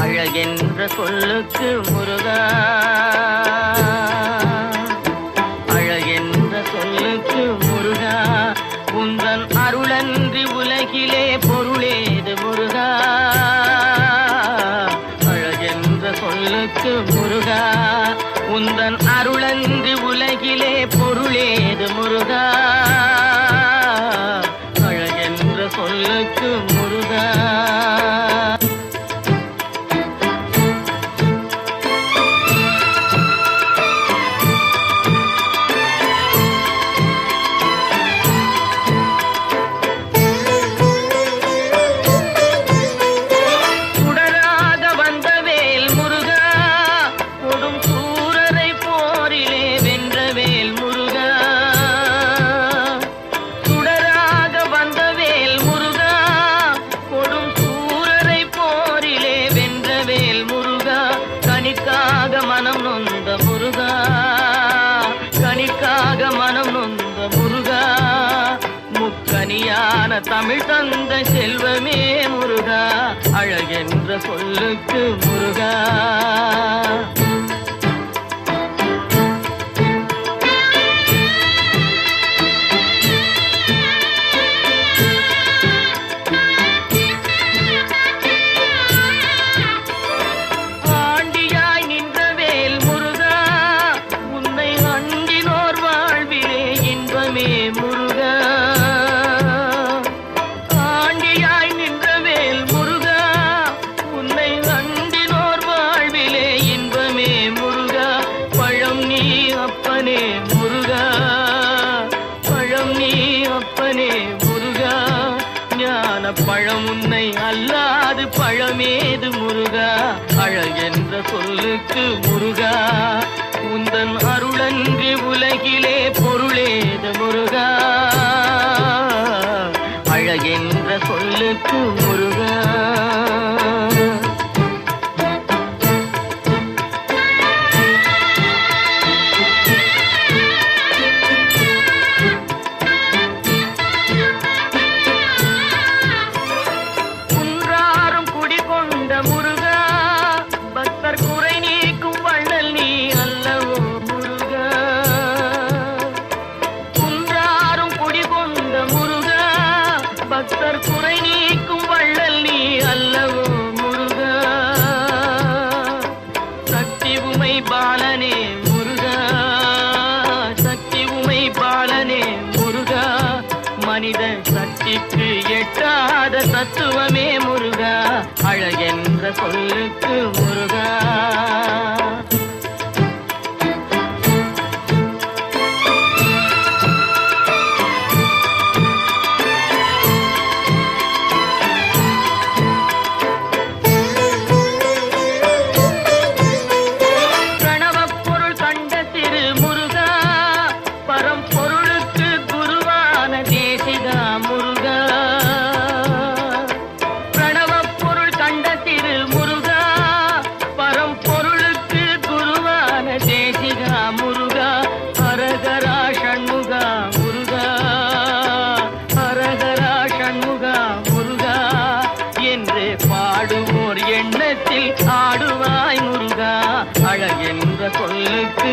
அழகென்ற சொல்லுக்கு முருகா, அழகென்ற சொல்லுக்கு முருகா, உந்தன் அருளன்றி உலகிலே பொருளேது முருகா. அழகென்ற சொல்லுக்கு முருகா, உந்தன் அருளன்றி உலகிலே பொருளேது முருகா. அழகென்ற சொல்லுக்கு முருகா. கனிக்காக மனம் நொந்த முருகா, கனிக்காக மனம் நொந்த முருகா, முக்கனியான தமிழ் தந்த செல்வமே முருகா. அழகென்ற சொல்லுக்கு முருகா. முருகா, ஆண்டியாய் நின்ற வேல் முருகா, உன்னை அண்டினோர் வாழ்விலே இன்பமே முருகா. பழம் நீ அப்பனே முருகா, பழம் நீ அப்பனே முருகா, ஞான பழம் உன்னை அல்லாது பழமேது முருகா. அழகென்ற சொல்லுக்கு முருகா, உந்தன் அருளன்றி உலகிலே பொருளேது முருகா. அழகென்ற சொல்லுக்கு முருகா. குன்றாரும் குடிகொண்ட முருகா, பக்தர் குறை நீக்கும் வள்ளல் நீ அல்லவோ முருகா. குன்றாரும் குடிகொண்ட முருகா, பக்தர் குறை நீக்கும் வள்ளல் நீ அல்லவோ முருகா. சக்தி உமை பாலனே முருகா, சக்தி உமை பாலனே முருகா, மனித சக்திக்கு எட்டாத தத்துவமே முருகா. அழகென்ற சொல்லுக்கு முருகா. பாடுவோர் எண்ணத்தில் ஆடுவாய் முருகா. அழகென்ற சொல்லுக்கு